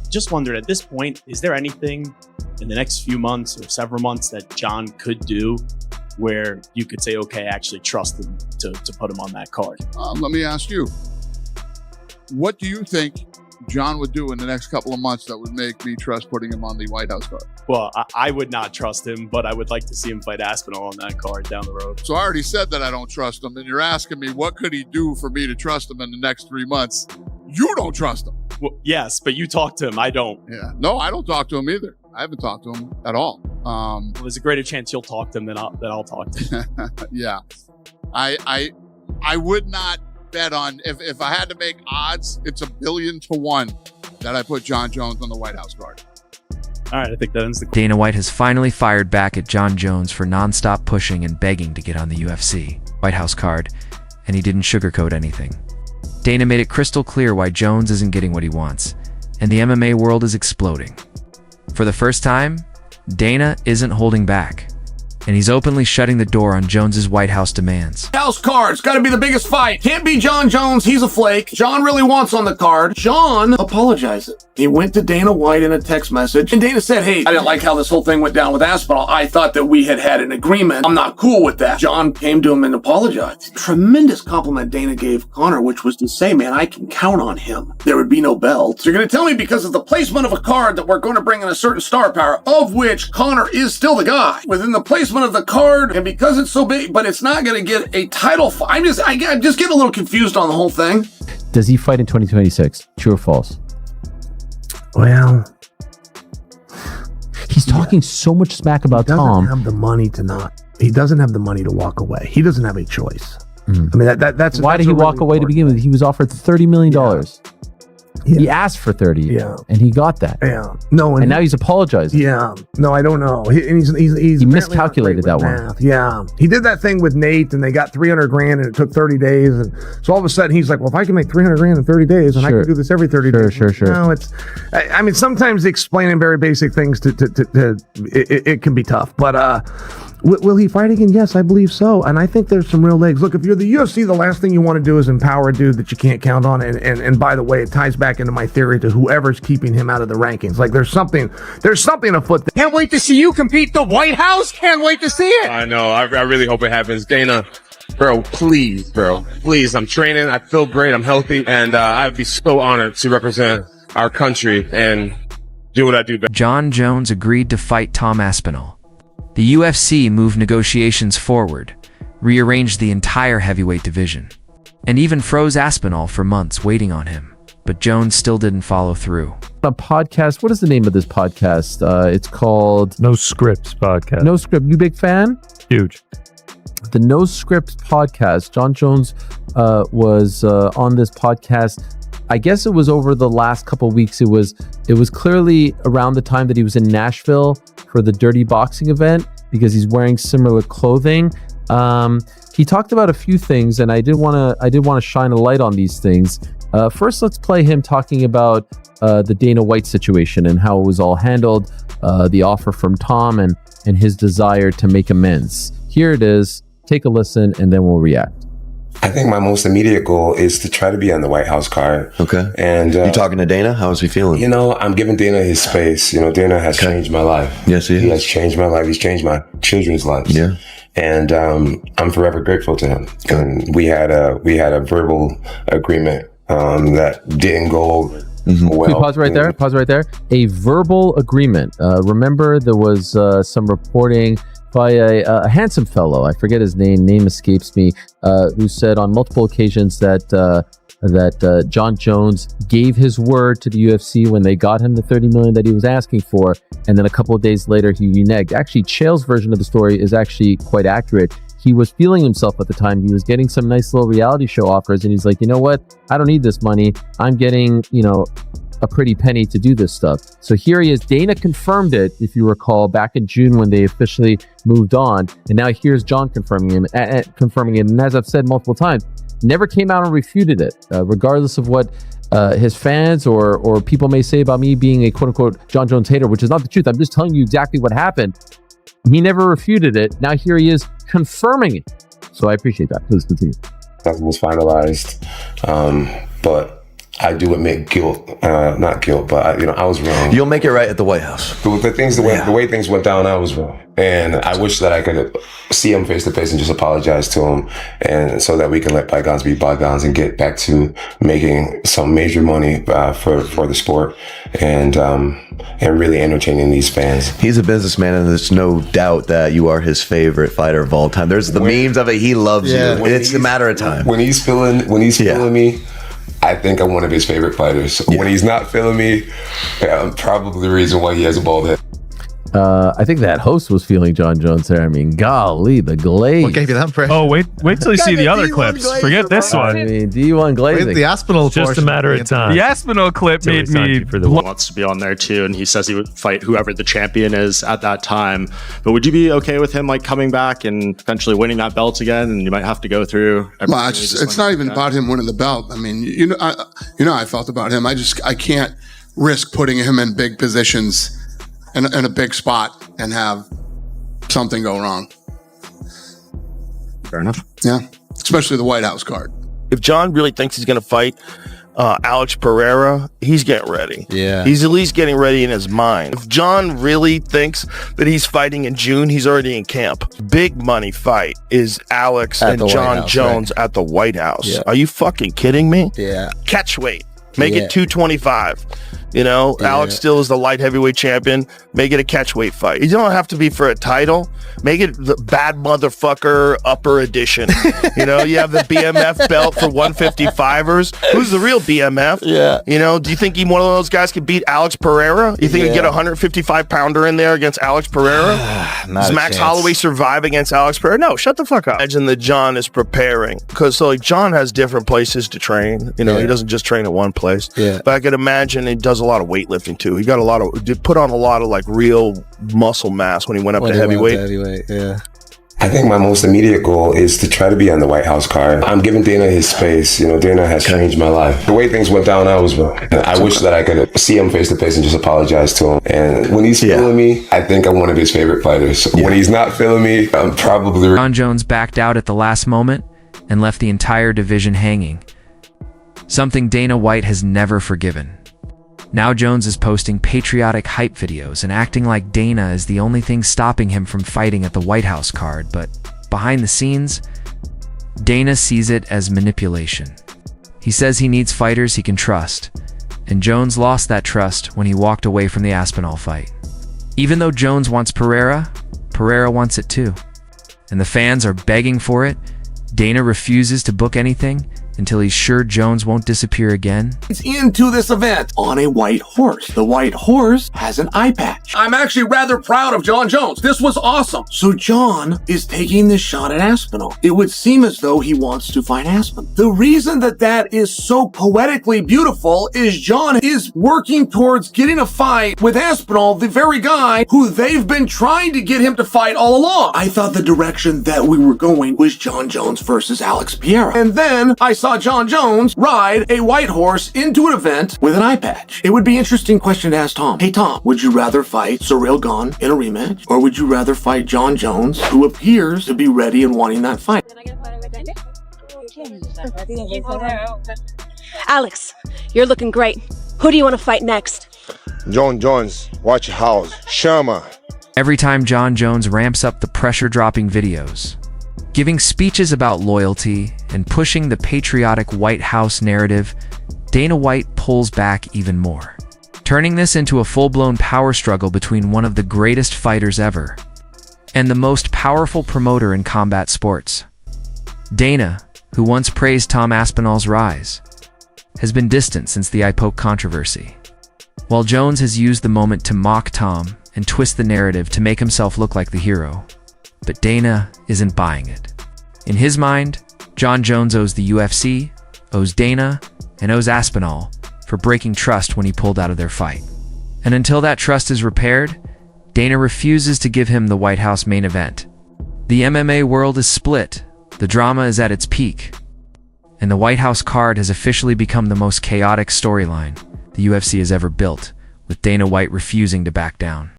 just wondered at this point, is there anything in the next few months or several months that Jon could do where you could say, okay, I actually trust him to put him on that card? Let me ask you, what do you think Jon would do in the next couple of months that would make me trust putting him on the White House card? Well, I would not trust him, but I would like to see him fight Aspinall on that card down the road. So I already said that I don't trust him, and you're asking me what could he do for me to trust him in the next 3 months? You don't trust him. Well, yes, but you talk to him. I don't. Yeah. No, I don't talk to him either. I haven't talked to him at all. Well, there's a greater chance you'll talk to him than I'll talk to him. Yeah. I would not bet on, if I had to make odds, it's 1,000,000,000 to 1 that I put Jon Jones on the White House card. All right, I think that ends the Dana White has finally fired back at Jon Jones for nonstop pushing and begging to get on the UFC White House card, and he didn't sugarcoat anything. Dana made it crystal clear why Jones isn't getting what he wants, and the MMA world is exploding. For the first time, Dana isn't holding back, and he's openly shutting the door on Jones's White House demands. House card's got to be the biggest fight. Can't be Jon Jones. He's a flake. Jon really wants on the card. Jon apologized. He went to Dana White in a text message, and Dana said, hey, I didn't like how this whole thing went down with Aspinall. I thought that we had an agreement. I'm not cool with that. Jon came to him and apologized. Tremendous compliment Dana gave Conor, which was to say, man, I can count on him. There would be no belt. So you're going to tell me because of the placement of a card that we're going to bring in a certain star power, of which Conor is still the guy, within the placement of the card, and because it's so big, but it's not going to get a title fight. I'm just getting a little confused on the whole thing. Does he fight in 2026? True or false? Well, he's talking so much smack about Tom. He doesn't have the money to not. He doesn't have the money to walk away. He doesn't have a choice. I mean, that's why did he walk away to begin with? He was offered $30 million. Yeah. He asked for 30, and he got that. Yeah, no, and now he's apologizing. Yeah, no, I don't know. He miscalculated that one. Yeah, he did that thing with Nate, and they got $300,000, and it took 30 days, and so all of a sudden he's like, "Well, if I can make $300,000 in 30 days, and I can do this every 30 days." Sure. No, I mean, sometimes explaining very basic things it can be tough, but will he fight again? Yes, I believe so, and I think there's some real legs. Look, if you're the UFC, the last thing you want to do is empower a dude that you can't count on, and by the way, it ties back into my theory to whoever's keeping him out of the rankings. Like there's something afoot. Can't wait to see you compete the White House. Can't wait to see it. I know. I really hope it happens. Dana, bro, please, I'm training. I feel great. I'm healthy, and I'd be so honored to represent our country and do what I do best. Jon Jones agreed to fight Tom Aspinall. The UFC moved negotiations forward, rearranged the entire heavyweight division, and even froze Aspinall for months waiting on him. But Jones still didn't follow through. A podcast, what is the name of this podcast? It's called No Scripts Podcast. No Script. You big fan? Huge. The No Scripts Podcast. Jon Jones was on this podcast. I guess it was over the last couple of weeks. It was clearly around the time that he was in Nashville for the Dirty Boxing event because he's wearing similar clothing. He talked about a few things, and I did want to shine a light on these things. First, let's play him talking about the Dana White situation and how it was all handled, the offer from Tom, and his desire to make amends. Here it is. Take a listen, and then we'll react. I think my most immediate goal is to try to be on the White House card. Okay. And you talking to Dana? How's he feeling? I'm giving Dana his space. Dana has changed my life. Yes, he has changed my life. He's changed my children's lives. Yeah. And I'm forever grateful to him. And we had a verbal agreement that didn't go well. Pause right there. A verbal agreement. Remember, there was some reporting by a handsome fellow, I forget his name escapes me, who said on multiple occasions that Jon Jones gave his word to the UFC when they got him the $30 million that he was asking for, and then a couple of days later he reneged. Actually, Chael's version of the story is actually quite accurate. He was feeling himself at the time. He was getting some nice little reality show offers, and he's like, you know what? I don't need this money. I'm getting, a pretty penny to do this stuff. So here he is. Dana confirmed it, if you recall, back in June when they officially moved on. And now here's Jon confirming it. And as I've said multiple times, never came out and refuted it, regardless of what his fans or people may say about me being a quote-unquote Jon Jones hater, which is not the truth. I'm just telling you exactly what happened. He never refuted it. Now here he is confirming it. So I appreciate that. Please continue. Nothing was finalized. But I do admit guilt, not guilt, but I was wrong. You'll make it right at the White House. The way things went down, I was wrong. And I wish that I could see him face to face and just apologize to him, and so that we can let bygones be bygones and get back to making some major money for the sport and really entertaining these fans. He's a businessman, and there's no doubt that you are his favorite fighter of all time. There's the memes of it. He loves you. It's a matter of time. When he's feeling me, I think I'm one of his favorite fighters. When he's not feeling me, I'm probably the reason why he has a bald head. I think that host was feeling Jon Jones there. I mean, golly, the glaze. What gave you that impression? Oh, wait till you see the other clips. Forget this one. I mean, D1 glazing. The Aspinall Just a matter of time. The Aspinall clip made me wants to be on there too, and he says he would fight whoever the champion is at that time. But would you be okay with him like coming back and potentially winning that belt again? And you might have to go through. Well, it's not even about him winning the belt. I mean, I felt about him. I can't risk putting him in big positions in a big spot and have something go wrong. Fair enough. Yeah, especially the White House card. If Jon really thinks he's going to fight Alex Pereira, he's getting ready. Yeah. He's at least getting ready in his mind. If Jon really thinks that he's fighting in June, he's already in camp. Big money fight is Alex and Jon Jones at the White House. Yeah. Are you fucking kidding me? Yeah. Catch weight. Make it 225. Alex still is the light heavyweight champion. Make it a catchweight fight. You don't have to be for a title. Make it the bad motherfucker upper edition. You have the BMF belt for 155ers. Who's the real BMF? Yeah. Do you think one of those guys could beat Alex Pereira? You think he'd get a 155 pounder in there against Alex Pereira? Does Max Holloway survive against Alex Pereira? No, shut the fuck up. Imagine that Jon is preparing, because Jon has different places to train. He doesn't just train at one place. Yeah. But I could imagine he does a lot of weightlifting too. He got put on a lot of like real muscle mass when he went up to heavyweight. Yeah. I think my most immediate goal is to try to be on the White House card. I'm giving Dana his space. Dana has changed my life. The way things went down, I was wrong. I wish that I could see him face to face and just apologize to him. And when he's feeling me, I think I'm one of his favorite fighters. When he's not feeling me, I'm probably... Jon Jones backed out at the last moment and left the entire division hanging. Something Dana White has never forgiven. Now Jones is posting patriotic hype videos and acting like Dana is the only thing stopping him from fighting at the White House card, but behind the scenes, Dana sees it as manipulation. He says he needs fighters he can trust, and Jones lost that trust when he walked away from the Aspinall fight. Even though Jones wants Pereira, Pereira wants it too. And the fans are begging for it. Dana refuses to book anything until he's sure Jones won't disappear again. It's into this event on a white horse. The white horse has an eye patch. I'm actually rather proud of Jon Jones. This was awesome. So Jon is taking this shot at Aspinall. It would seem as though he wants to fight Aspinall. The reason that is so poetically beautiful is Jon is working towards getting a fight with Aspinall, the very guy who they've been trying to get him to fight all along. I thought the direction that we were going was Jon Jones versus Alex Pereira. And then I saw Jon Jones ride a white horse into an event with an eye patch. It would be an interesting question to ask Tom. Hey Tom, would you rather fight Ciryl Gane in a rematch, or would you rather fight Jon Jones, who appears to be ready and wanting that fight? Alex, you're looking great. Who do you want to fight next? Jon Jones White House, Sherma. Every time Jon Jones ramps up the pressure-dropping videos, giving speeches about loyalty and pushing the patriotic White House narrative, Dana White pulls back even more, turning this into a full-blown power struggle between one of the greatest fighters ever and the most powerful promoter in combat sports. Dana, who once praised Tom Aspinall's rise, has been distant since the eye poke controversy, while Jones has used the moment to mock Tom and twist the narrative to make himself look like the hero. But Dana isn't buying it. In his mind, Jon Jones owes the UFC, owes Dana, and owes Aspinall for breaking trust when he pulled out of their fight. And until that trust is repaired, Dana refuses to give him the White House main event. The MMA world is split, the drama is at its peak, and the White House card has officially become the most chaotic storyline the UFC has ever built, with Dana White refusing to back down.